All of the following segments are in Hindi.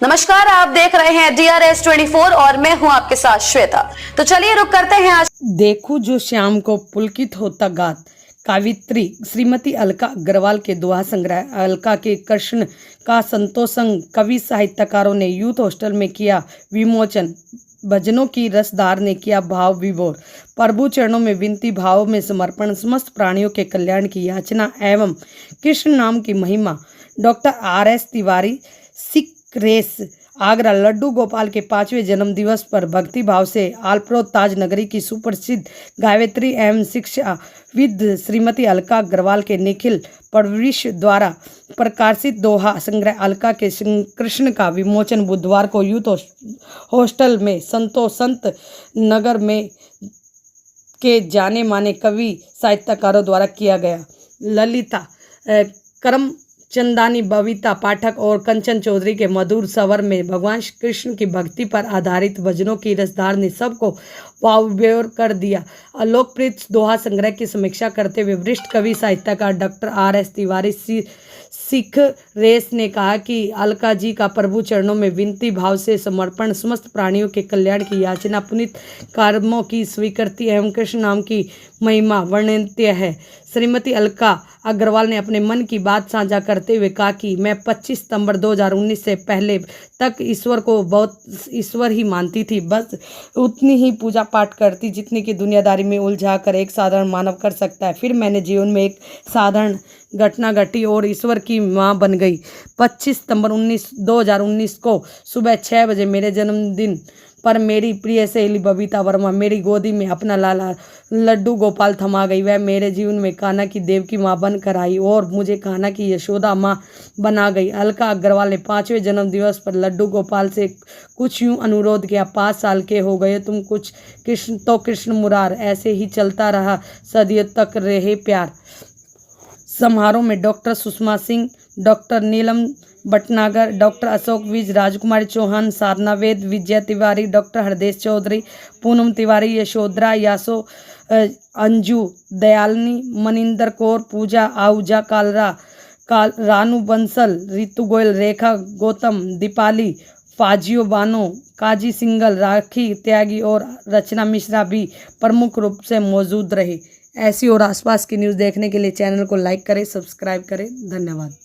नमस्कार, आप देख रहे हैं DRS24 और मैं हूं आपके साथ श्वेता। तो चलिए रुक करते हैं आज। देखूं जो श्याम को पुलकित होता गात। कावित्री श्रीमती अलका अग्रवाल के दोहा संग्रह अलका के कृष्ण का संतोषंग कवि साहित्यकारों ने यूथ हॉस्टल में किया विमोचन। भजनों की रसधार ने किया भाव विभोर। प्रभु चरणों में विनती, भाव में समर्पण, समस्त प्राणियों के कल्याण की याचना एवं कृष्ण नाम की महिमा। डॉक्टर RS तिवारी, सिख रेस, आगरा। लड्डू गोपाल के 5वें जन्म दिवस पर भक्ति भाव से आलप्रो ताज नगरी की सुप्रसिद्ध गायत्री एवं शिक्षाविद श्रीमती अलका अग्रवाल के निखिल परवरिश द्वारा प्रकाशित दोहा संग्रह अलका के कृष्ण का विमोचन बुधवार को यूथ हॉस्टल में संत नगर में के जाने माने कवि साहित्यकारों द्वारा किया गया। ललिता करम चंदानी, बबीता पाठक और कंचन चौधरी के मधुर स्वर में भगवान कृष्ण की भक्ति पर आधारित भजनों की रसधार ने सबको वावविभोर कर दिया। लोकप्रिय दोहा संग्रह की समीक्षा करते हुए वरिष्ठ कवि साहित्यकार डॉक्टर RS तिवारी, सिख रेस ने कहा कि अलका जी का प्रभु चरणों में विनती, भाव से समर्पण, समस्त प्राणियों के कल्याण की याचना, पुनीत कर्मों की स्वीकृति एवं कृष्ण नाम की महिमा वर्णनीय है। श्रीमती अलका अग्रवाल ने अपने मन की बात साझा करते हुए कहा कि मैं 25 सितंबर 2019 से पहले तक ईश्वर को बहुत ईश्वर ही मानती थी। बस उतनी ही पूजा पाठ करती जितनी कि दुनियादारी में उलझा कर एक साधारण मानव कर सकता है। फिर मैंने जीवन में एक साधारण घटना घटी और ईश्वर की माँ बन गई। 25 सितंबर 2019 को सुबह 6 बजे मेरे जन्मदिन पर मेरी प्रिय सहेली बबीता वर्मा मेरी गोदी में अपना लाला लड्डू गोपाल थमा गई। वह मेरे जीवन में कान्हा की देव की माँ बनकर आई और मुझे कान्हा की यशोदा माँ बना गई। अलका अग्रवाल ने 5वें जन्म दिवस पर लड्डू गोपाल से कुछ यूँ अनुरोध किया, 5 साल के हो गए तुम कुछ कृष्ण मुरार, ऐसे ही चलता रहा सदियों तक रहे प्यार। समारोह में डॉक्टर सुषमा सिंह, डॉक्टर नीलम भटनागर, डॉक्टर अशोक विज, राजकुमारी चौहान, साधना वेद, विजय तिवारी, डॉक्टर हरदेश चौधरी, पूनम तिवारी, यशोधरा यासो, अंजू दयालनी, मनिंदर कौर, पूजा आहूजा, रानू बंसल, रितु गोयल, रेखा गौतम, दीपाली, फाजियो बानो, काजी सिंगल, राखी त्यागी और रचना मिश्रा भी प्रमुख रूप से मौजूद रहे। ऐसी और आसपास की न्यूज़ देखने के लिए चैनल को लाइक करें, सब्सक्राइब करें। धन्यवाद।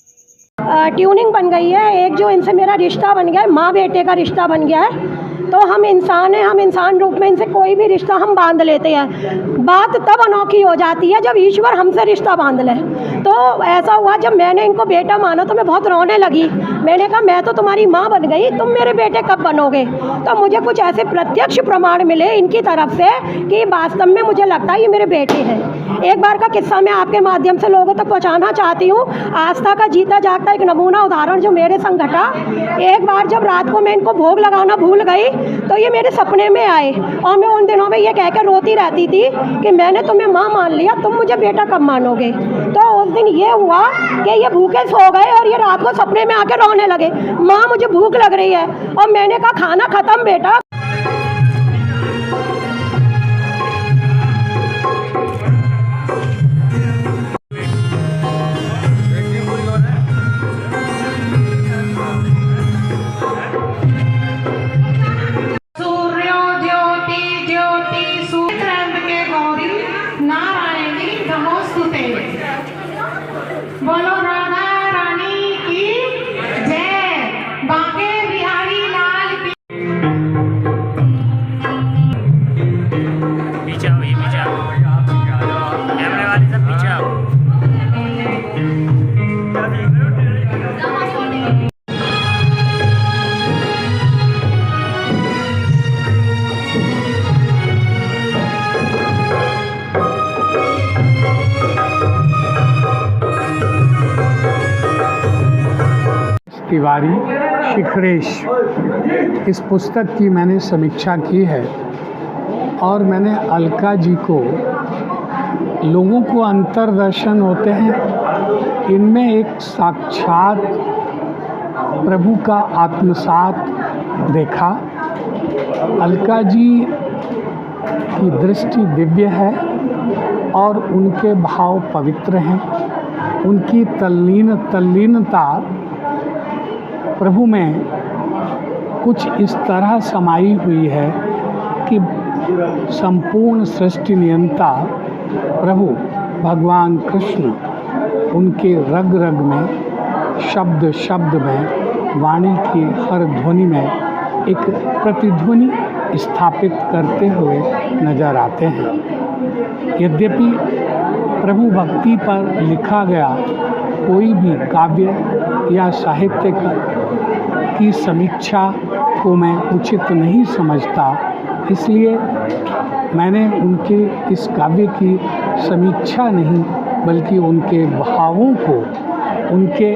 ट्यूनिंग बन गई है, एक जो इनसे मेरा रिश्ता बन गया है, माँ बेटे का रिश्ता बन गया है। तो हम इंसान हैं, हम इंसान रूप में इनसे कोई भी रिश्ता हम बांध लेते हैं। बात तब अनोखी हो जाती है जब ईश्वर हमसे रिश्ता बांध ले। तो ऐसा हुआ, जब मैंने इनको बेटा माना तो मैं बहुत रोने लगी। मैंने कहा मैं तो तुम्हारी माँ बन गई, तुम मेरे बेटे कब बनोगे। तो मुझे कुछ ऐसे प्रत्यक्ष प्रमाण मिले इनकी तरफ से कि वास्तव में मुझे लगता है ये मेरे बेटे हैं। एक बार का किस्सा मैं आपके माध्यम से लोगों तक पहुँचाना चाहती हूँ। आस्था का जीता जागता एक नमूना उदाहरण जो मेरे संग घटा। एक बार जब रात को मैं इनको भोग लगाना भूल गई तो ये मेरे सपने में आए और मैं उन दिनों में ये कह कर रोती रहती थी कि मैंने तुम्हें माँ मान लिया, तुम मुझे बेटा कब मानोगे। तो उस दिन ये हुआ कि ये भूखे सो गए और ये रात को सपने में आके रोने लगे, माँ मुझे भूख लग रही है। और मैंने कहा खाना खत्म बेटा। बोलो राधा रानी की जय, बांके बिहारी लाल की। पीछे आओ, ये पीछे आओ, कैमरे वाले सब पीछे आओ। तिवारी, शिखरेश, इस पुस्तक की मैंने समीक्षा की है और मैंने अलका जी को, लोगों को अंतर्दर्शन होते हैं, इनमें एक साक्षात प्रभु का आत्मसात देखा। अलका जी की दृष्टि दिव्य है और उनके भाव पवित्र हैं। उनकी तल्लीनता प्रभु में कुछ इस तरह समाई हुई है कि संपूर्ण सृष्टि नियंता प्रभु भगवान कृष्ण उनके रग रग में, शब्द शब्द में, वाणी की हर ध्वनि में एक प्रतिध्वनि स्थापित करते हुए नजर आते हैं। यद्यपि प्रभु भक्ति पर लिखा गया कोई भी काव्य या साहित्य की समीक्षा को मैं उचित नहीं समझता, इसलिए मैंने उनके इस काव्य की समीक्षा नहीं बल्कि उनके भावों को, उनके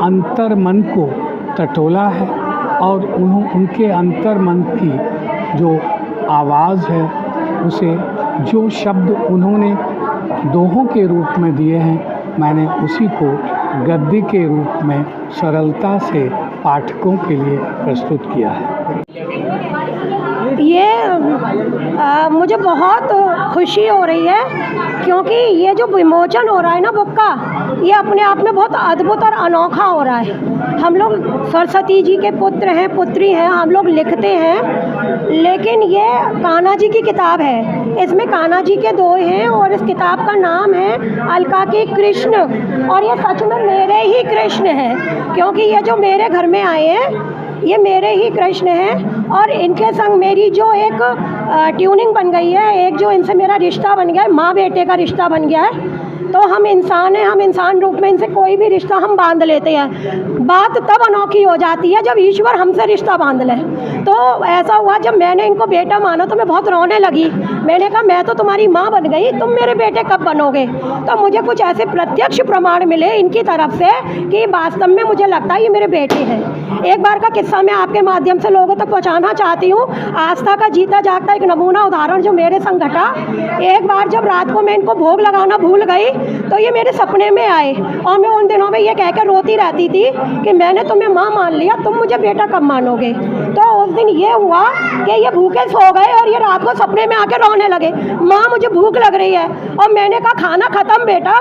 अंतर्मन को टटोला है और उनके अंतर्मन की जो आवाज़ है उसे, जो शब्द उन्होंने दोहों के रूप में दिए हैं, मैंने उसी को गद्य के रूप में सरलता से पाठकों के लिए प्रस्तुत किया है। ये मुझे बहुत खुशी हो रही है क्योंकि ये जो विमोचन हो रहा है ना बुक का, ये अपने आप में बहुत अद्भुत और अनोखा हो रहा है। हम लोग सरस्वती जी के पुत्र हैं, पुत्री हैं, हम लोग लिखते हैं, लेकिन ये कान्हा जी की किताब है। इसमें कान्हा जी के दोहे हैं और इस किताब का नाम है अलका के कृष्ण, और ये सच में मेरे ही कृष्ण हैं क्योंकि ये जो मेरे घर में आए हैं ये मेरे ही कृष्ण हैं और इनके संग मेरी जो एक ट्यूनिंग बन गई है, एक जो इनसे मेरा रिश्ता बन गया है, माँ बेटे का रिश्ता बन गया है। तो हम इंसान हैं, हम इंसान रूप में इनसे कोई भी रिश्ता हम बांध लेते हैं। बात तब अनोखी हो जाती है जब ईश्वर हमसे रिश्ता बांध ले। तो ऐसा हुआ, जब मैंने इनको बेटा माना तो मैं बहुत रोने लगी। मैंने कहा मैं तो तुम्हारी माँ बन गई, तुम मेरे बेटे कब बनोगे? तो मुझे कुछ ऐसे प्रत्यक्ष प्रमाण मिले इनकी तरफ से कि वास्तव में मुझे लगता है ये मेरे बेटे हैं। एक बार का किस्सा मैं आपके माध्यम से लोगों तक पहुँचाना चाहती हूँ। आस्था का जीता जागता एक नमूना उदाहरण जो मेरे संग घटा। एक बार जब रात को मैं इनको भोग लगाना भूल गई तो ये मेरे सपने में आए और मैं उन दिनों में ये कह कर रोती रहती थी कि मैंने तुम्हें माँ मान लिया, तुम मुझे बेटा कब मानोगे? तो उस दिन ये हुआ कि ये भूखे सो गए और ये रात को सपने में आके रोने लगे, माँ मुझे भूख लग रही है। और मैंने कहा खाना खत्म बेटा,